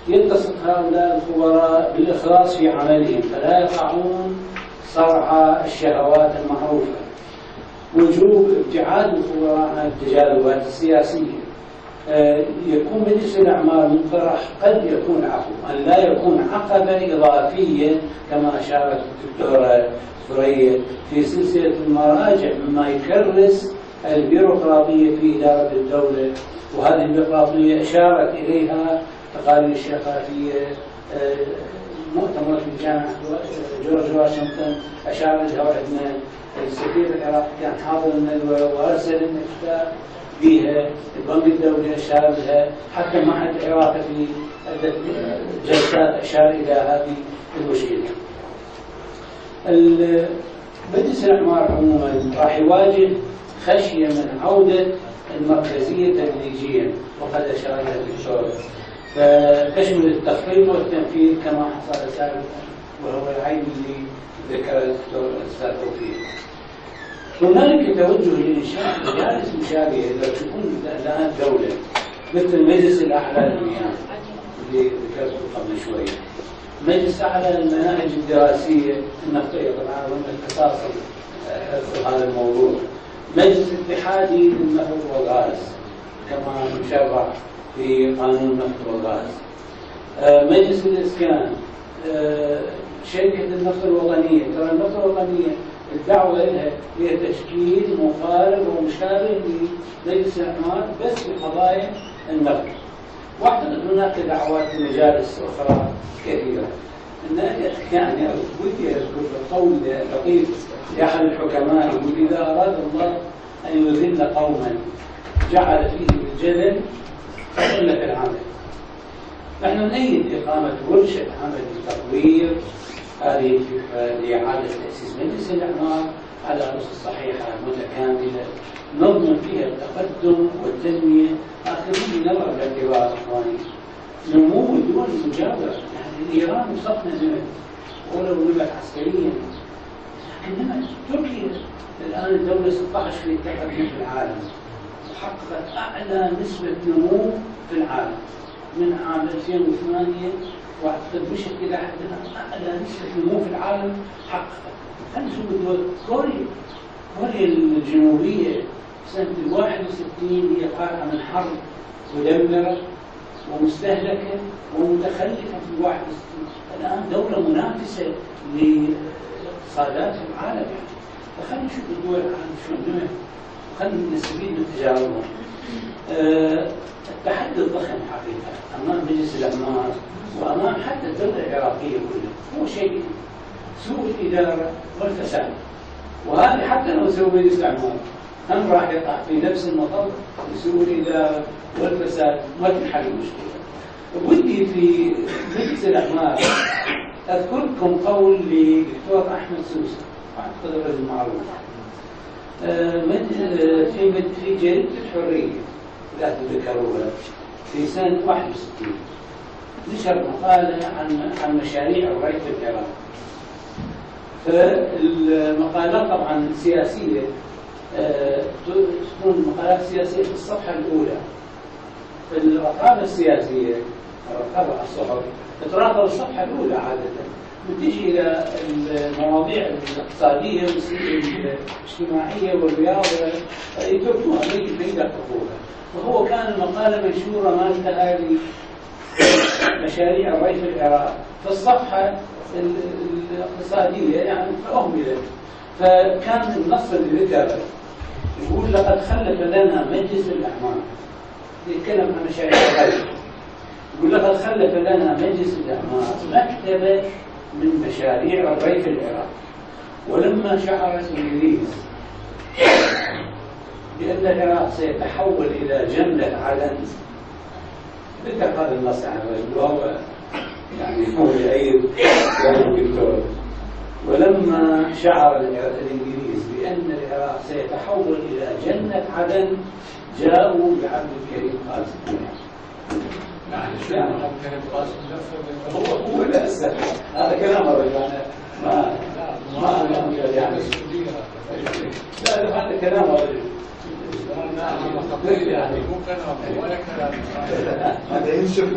يتصف هؤلاء الخبراء بالإخلاص في عملهم فلا يقعون صرع الشهوات المعروفة. وجوب ابتعاد الخبراء عن التجاذبات السياسية. يكون مجلس الأعمال مقترح قد يكون عفو أن لا يكون عقبة إضافية كما أشارت الدكتورة ثريا في سلسلة المراجع مما يكرس البيروقراطية في إدارة الدولة. وهذه البيروقراطية أشارت إليها تقارير الشفافية، مؤتمر في جامعة جورج واشنطن أشار لها، وعندنا السفير العراقي كان حاضر الندوة وأرسل كتاب فيها، البنك الدولي أشار لها، حتى معهد العراقي في جلسات أشار إلى هذه المشكلة. مجلس الأعمار عموما راح يواجه خشية من عودة المركزية تدريجيا، وقد أشار إلى الدكتور، فتشمل التخطيط والتنفيذ كما حصل سابقا، وهو العين اللي ذكر الدكتور الأستاذ توفيق. هنالك توجه لإنشاء مجالس مشابهة إذا تكون الآن دولة مثل مجلس الأعلى للمياه اللي ذكرته قبل شوي، مجلس أعلى للمناهج الدراسية النفطية، طبعا ضمن اختصاص هذا الموضوع، مجلس اتحادي للنفط والغاز كما مشرع في قانون النفط والغاز، مجلس الإسكان، شركة النفط الوطنية. ترى النفط الوطنية الدعوة لها هي تشكيل مقارب ومشابه لمجلس الأعمال بس في قضايا النفط. واعتقد هناك دعوات في مجالس أخرى كثيرة. يعني ودي أذكر قول لطيف لأحد الحكماء يقول: إذا أراد الله أن يذل قوما جعل فيه الجدل قلة العمل. نحن نؤيد إقامة ورشة عمل لتطوير هذه الفكرة لإعادة تأسيس مجلس الأعمار على أسس صحيحة متكاملة نضمن فيها التقدم والتنمية. آخرين نرى باعتبار إخواني نمو الدول المجاورة، يعني إيران وصفنا نمت ولو نمت عسكريا، لكن نمت تركيا الآن الدولة 16 في التقدم في العالم، وحققت أعلى نسبة نمو في العالم من عام 2008، واعتقد مشت إلى حدنا أعلى نسبة نمو في العالم حققت. فنشوف الدول كوريا الجنوبية سنة 61 هي طالعة من حرب مدمرة ومستهلكة ومتخلفة في 61، الآن دولة منافسة لاقتصادات في العالم. يعني فخلينا نشوف الدول العالم شلون نمت، وخلينا نستفيد من تجاربهم. التحدي الضخم حقيقة أمام مجلس الأعمار وأمام حتى الدولة العراقية كلها هو شيء: سوء الإدارة والفساد. وهذا حتى لو سوى مجلس الأعمار هم راح يقع في نفس المطب بسوء الإدارة والفساد، ما تنحل المشكلة. ودي في مجلس الأعمار أذكركم قول لدكتور أحمد سوسة، أعتقد رجل معروف، في جريدة الحرية لا تذكروها في سنة 61 نشر مقالة عن مشاريع الري في العراق. فالمقالات طبعا سياسية، تكون مقالات سياسية في الصفحة الأولى. في الرقابة السياسية، الرقابة على الصحف، تتراقب الصفحة الأولى عادة، وتجي إلى المواضيع الاقتصادية والاجتماعية والرياضة يتركوها ما يدققوها. وهو كان المقالة منشورة مالتها لمشاريع الري في العراق في الصفحة الاقتصادية، يعني فأهملت. فكان النص اللي ذكره يقول: لقد خلف لنا مجلس الأعمار، يتكلم عن مشاريع الري، يقول: لقد خلف لنا مجلس الأعمار مكتبة من مشاريع الري في العراق. ولما شعر الإنجليز بأن العراق سيتحول إلى جنة عدن، ذكر هذا النص عن الرجل، وهو يعني هو يؤيد كلام الدكتور. ولما شعر الإنجليز بأن العراق سيتحول إلى جنة عدن جاءوا بعبد الكريم قاسم. يعني هو لا أستحق هذا كلام الرجل، أنا ما يعني لا هذا كلام الرجل. يعني ممكن ولا كلام هذا ينشف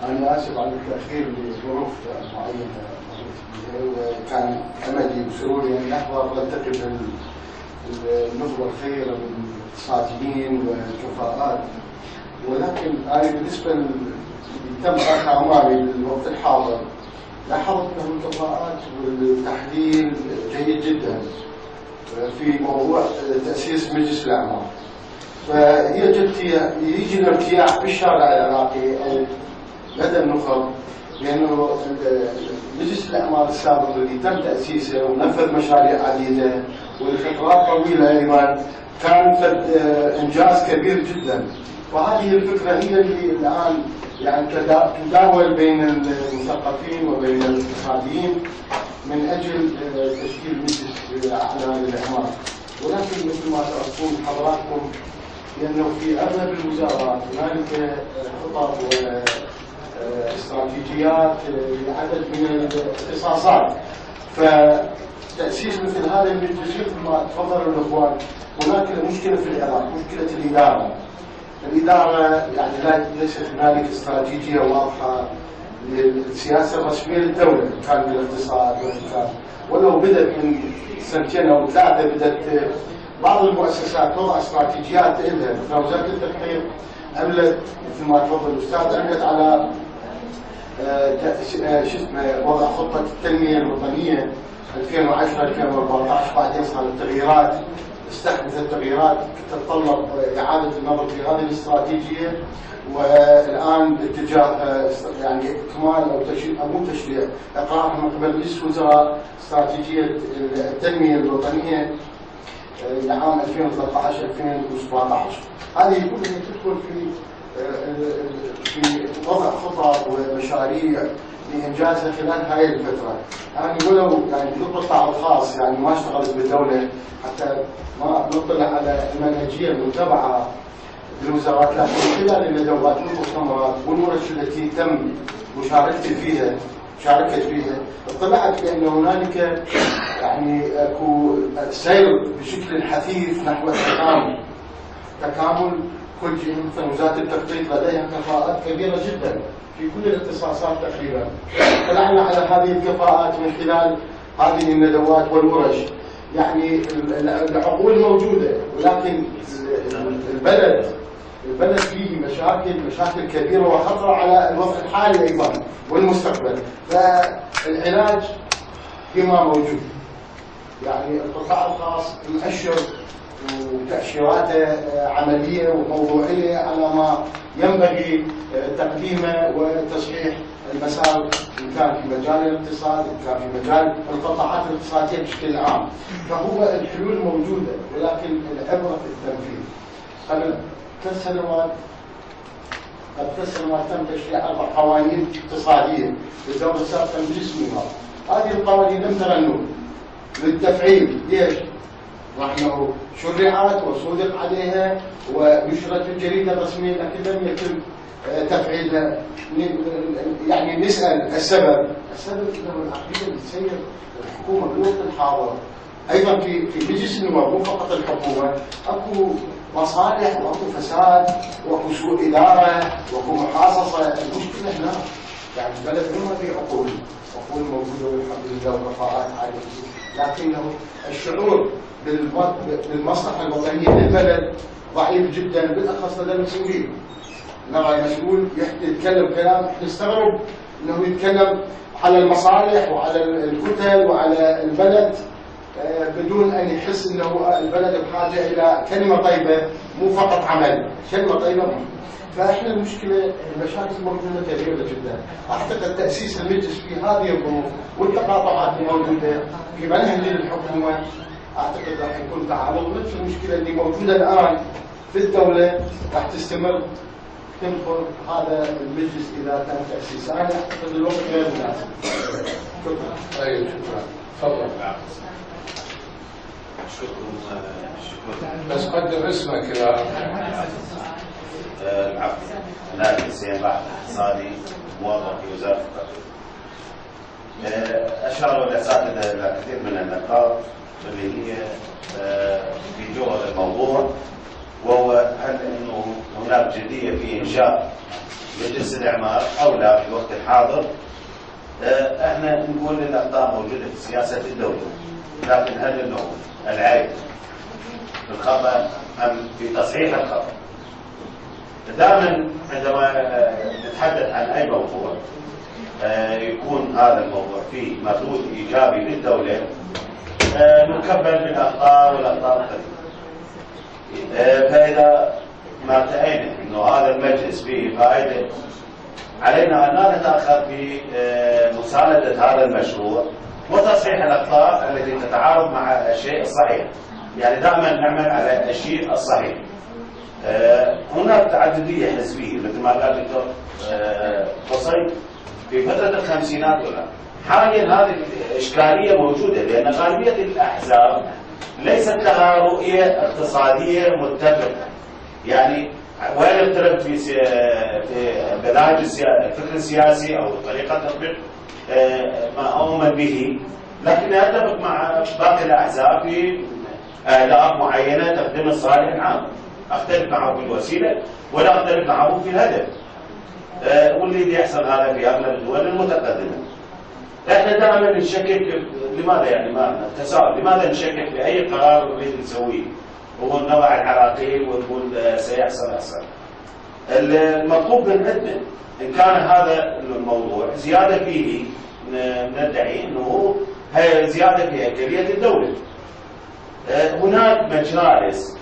أنا آسف على التأخير لظروف معينة وكان أملي وسروري أن نحضر ونلتقي بالنخبة الخيرة من الاقتصاديين والكفاءات، ولكن أنا بالنسبة تم طرح أعمالي للوقت الحاضر لاحظت أن الكفاءات والتحليل جيد جدا في موضوع تأسيس مجلس الأعمال. فهي يجي الارتياح بالشارع العراقي أو لدى النخب، لأنه مجلس الأعمال السابق الذي تم تأسيسه ونفذ مشاريع عديدة ولفترات طويلة أيضا كان إنجاز كبير جدا. وهذه الفكرة هي اللي الآن يعني تداول بين المثقفين وبين الاقتصاديين من أجل تشكيل مجلس أعلى للإعمار. ولكن مثل ما تعرفون حضراتكم لأنه في أغلب الوزارات هنالك خطط واستراتيجيات لعدد من الاختصاصات، فتأسيس مثل هذا المجلس مثل ما تفضلوا الإخوان هناك مشكلة في العراق، مشكلة الإدارة. الإدارة يعني ليست هنالك استراتيجية واضحة للسياسة الرسمية للدولة، كان بالاقتصاد والإنتاج، ولو بدأت من سنتين أو ثلاثة بدأت بعض المؤسسات توضع استراتيجيات لها. مثل وزارة التخطيط عملت مثل ما تفضل الأستاذ عملت على وضع خطة التنمية الوطنية 2010-2014، بعدين صارت التغييرات استحدثت تغييرات تتطلب إعادة النظر في هذه الاستراتيجية، والآن باتجاه يعني إكمال أو تشريع أو مو تشريع إقرارها من قبل مجلس الوزراء استراتيجية التنمية الوطنية لعام 2013-2017. هذه كلها تدخل في وضع خطط ومشاريع لإنجازها خلال هاي الفترة. يعني ولو يعني بالقطاع الخاص يعني ما اشتغلت بالدولة حتى ما نطلع على المنهجية المتبعة بالوزارات، لكن خلال الندوات والمؤتمرات والورش التي تم مشاركتي فيها اطلعت بأن هنالك يعني اكو سير بشكل حثيث نحو تكامل كل شيء. مثل وزارة التخطيط لديها كفاءات كبيرة جدا في كل الاختصاصات تقريبا. اطلعنا على هذه الكفاءات من خلال هذه الندوات والورش. يعني العقول موجودة، ولكن البلد فيه مشاكل كبيرة وخطرة على الوضع الحالي أيضا والمستقبل. فالعلاج فيما موجود، يعني القطاع الخاص مؤشر وتأشيراته عملية وموضوعية على ما ينبغي تقديمه وتصحيح المسار، إن كان في مجال الاقتصاد، إن كان في مجال القطاعات الاقتصادية بشكل عام. فهو الحلول موجودة، ولكن العبرة في التنفيذ. قبل 3 سنوات تم تشريع 4 قوانين اقتصادية للدولة السابقة مجلس النواب. هذه القوانين لم ترى النور للتفعيل. ليش؟ رغم شرعت وصدق عليها ونشرت في الجريدة الرسمية، لكن لم يتم تفعيلها. يعني نسأل السبب انه العقلية اللي تسير الحكومة بالوقت الحاضر ايضا في مجلس النواب، مو فقط الحكومة، اكو مصالح واكو فساد واكو سوء إدارة واكو محاصصة. المشكلة هنا يعني البلد ما في عقول موجودة والحمد لله وكفاءات عالية، لكنه الشعور بالمصلحة الوطنية للبلد ضعيف جدا، بالأخص لدى المسؤولين. نرى المسؤول يتكلم كلام نستغرب انه يتكلم على المصالح وعلى الكتل وعلى البلد بدون ان يحس انه البلد بحاجه الى كلمه طيبه، مو فقط عمل، كلمه طيبه. فاحنا المشكله المشاكل موجوده كبيره جدا. اعتقد تاسيس المجلس في هذه الظروف والتقاطعات الموجوده في منهج الحكومه، اعتقد راح يكون تعارض نفس المشكله اللي موجوده الان في الدوله راح تستمر تنفر هذا المجلس اذا تم تاسيسه. انا اعتقد الوقت غير مناسب. شكرا. طيب شكرا. تفضل. شكرا. بس قدم اسمك يا العفو نائب حسين باحث اقتصادي موظف في وزاره التربيه. اشاروا الاساتذه الى كثير من النقاط اللي هي في جوهر الموضوع، وهو هل انه هناك جديه في انشاء مجلس الاعمار او لا في الوقت الحاضر. احنا نقول الاخطاء موجوده في سياسه الدوله، لكن هل انه العيب في الخطا ام في تصحيح الخطا؟ دائما عندما نتحدث عن اي موضوع يكون هذا الموضوع فيه مردود ايجابي للدوله، نكبل بالاخطاء والاخطاء القديمه. فاذا ما ارتئينا انه هذا المجلس فيه فائده، علينا ان لا نتاخر في مسانده هذا المشروع وتصحيح الاخطاء التي تتعارض مع الشيء الصحيح. يعني دائما نعمل على الشيء الصحيح. هناك تعدديه حزبيه مثل ما قال الدكتور قصي في فتره الخمسينات ولا حاليا هذه الاشكاليه موجوده، لان غالبيه الاحزاب ليست لها رؤيه اقتصاديه متفقه. يعني وين يختلف في برنامج الفكر السياسي او طريقه تطبيق ما اؤمن به، لكن اتفق مع باقي الاحزاب في اهداف معينه تخدم الصالح العام. اختلف معه في الوسيله ولا اختلف معه في الهدف. واللي يحصل هذا في اغلب الدول المتقدمه. احنا دائما نشكك، لماذا يعني ما تساؤل، لماذا نشكك في اي قرار نريد نسويه؟ هو نضع العراقيل ونقول سيحصل. المطلوب من عندنا ان كان هذا الموضوع زياده فيه، ندعي انه هي زياده في هيكليه الدوله. هناك مجالس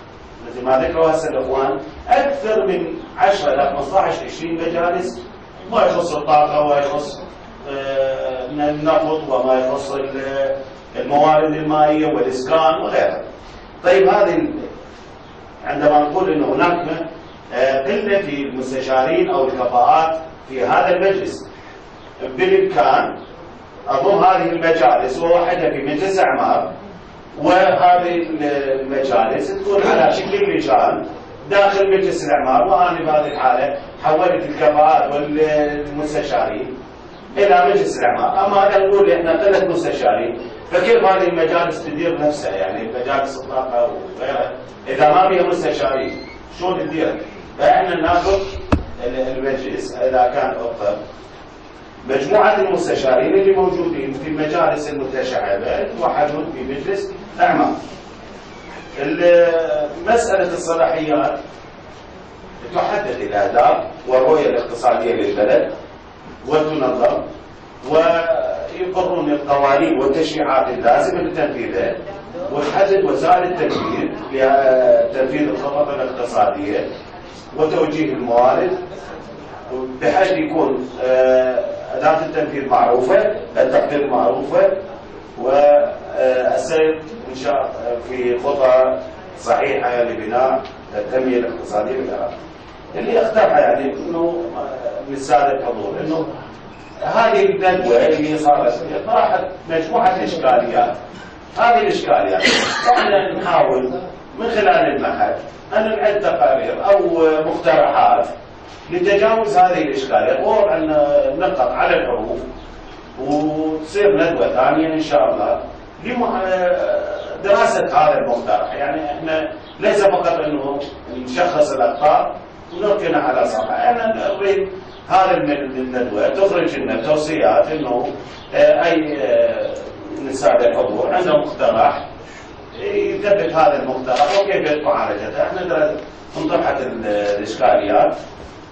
مثل ما ذكروا هسه الاخوان، اكثر من 10 الى 15 20 مجالس ما يخص الطاقه وما يخص النفط وما يخص الموارد المائيه والاسكان وغيرها. طيب هذه عندما نقول انه هناك قله في المستشارين او الكفاءات في هذا المجلس، بالامكان اضم هذه المجالس ووحدها في مجلس اعمار، وهذه المجالس تكون على شكل لجان داخل مجلس الاعمار. وانا بهذه الحاله حولت الكفاءات والمستشارين الى مجلس الاعمار. اما اذا نقول احنا 3 مستشارين، فكيف هذه المجالس تدير نفسها؟ يعني مجالس الطاقه وغيرها اذا ما فيها مستشارين شلون تديرها؟ فاحنا ناخذ المجلس اذا كان افضل مجموعه المستشارين اللي موجودين في المجالس المتشعبه يتوحدون في مجلس اعمار. مساله الصلاحيات تحدد الاهداف والرؤيه الاقتصاديه للبلد وتنظم، ويقرون القوانين والتشريعات اللازمه لتنفيذها، وتحدد وسائل التنفيذ لتنفيذ الخطط الاقتصاديه وتوجيه الموارد، بحيث يكون أداة التنفيذ معروفة، التقدير معروفة، والسير إن شاء في خطى صحيحة لبناء التنمية الاقتصادية بالعراق. اللي اقترح يعني إنه من السادة الحضور إنه هذه الندوة اللي صارت طرحت مجموعة إشكاليات. هذه الإشكاليات احنا نحاول من خلال المعهد أن نعد تقارير أو مقترحات لتجاوز هذه الإشكاليات، ووضع النقط على الحروف، وتصير ندوة ثانية إن شاء الله لدراسة هذا المقترح. يعني احنا ليس فقط انه نشخص الأخطاء ونركنها على صفحة، احنا نريد هذا الندوة تخرج لنا توصيات انه اي من السادة الحضور عنده مقترح يثبت هذا المقترح وكيف يتم معالجته. احنا انطرحت الإشكاليات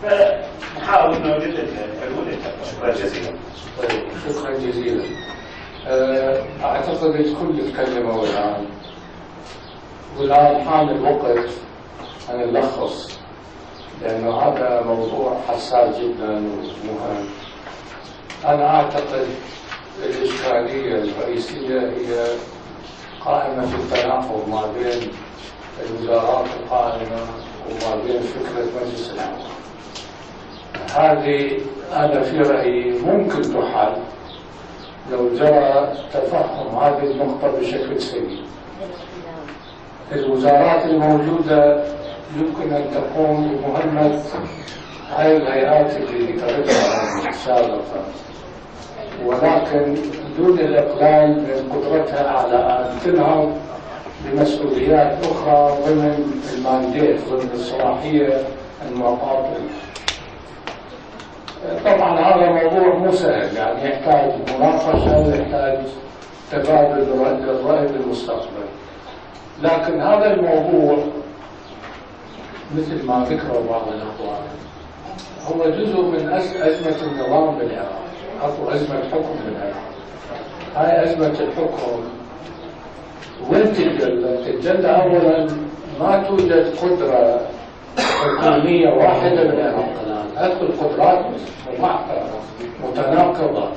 فنحاول نوجد الحلول. شكرا جزيلا. طيب شكرا جزيلا. اعتقد الكل تكلموا والان حان الوقت ان نلخص، لانه هذا موضوع حساس جدا ومهم. انا اعتقد الاشكاليه الرئيسيه هي قائمه في التناقض ما بين الوزارات القائمه وما بين فكره مجلس الاعمار. هذه أنا في رأيي ممكن تحل لو جرى تفهم هذه النقطة بشكل سليم. الوزارات الموجودة يمكن أن تقوم بمهمة هاي الهيئات اللي ذكرتها سابقا، ولكن دون الإقلال من قدرتها على أن تنهض بمسؤوليات أخرى ضمن المانديت، ضمن الصلاحية المعطاة. طبعا هذا موضوع مو سهل، يعني يحتاج مناقشة ويحتاج تبادل للرأي بالمستقبل، لكن هذا الموضوع مثل ما ذكروا بعض الأخوان هو جزء من أزمة النظام بالعراق، أو أزمة حكم بالعراق. هاي أزمة الحكم وين تتجلى؟ تتجلى أولا ما توجد قدرة حكومية واحدة بالعراق الآن، هذه القدرات متناقضة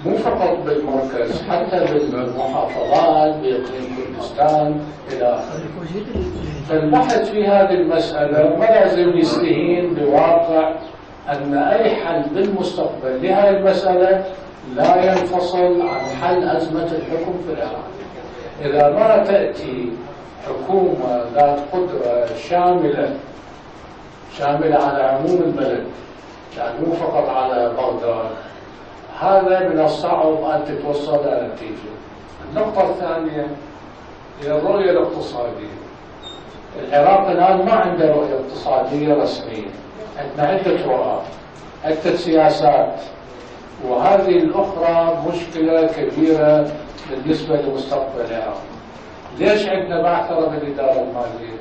مو فقط بالمركز، حتى بالمحافظات، بإقليم كردستان إلى آخره. فالبحث في هذه المسألة ما لازم يستهين بواقع أن أي حل بالمستقبل لهذه المسألة لا ينفصل عن حل أزمة الحكم في العراق. إذا ما تأتي حكومة ذات قدرة شاملة على عموم البلد، يعني مو فقط على بغداد، هذا من الصعب أن تتوصل إلى نتيجة. النقطة الثانية هي الرؤية الاقتصادية. العراق الآن ما عنده رؤية اقتصادية رسمية، عندنا عدة رؤى، عدة سياسات، وهذه الأخرى مشكلة كبيرة بالنسبة لمستقبل العراق. ليش عندنا بعثرة بالإدارة المالية؟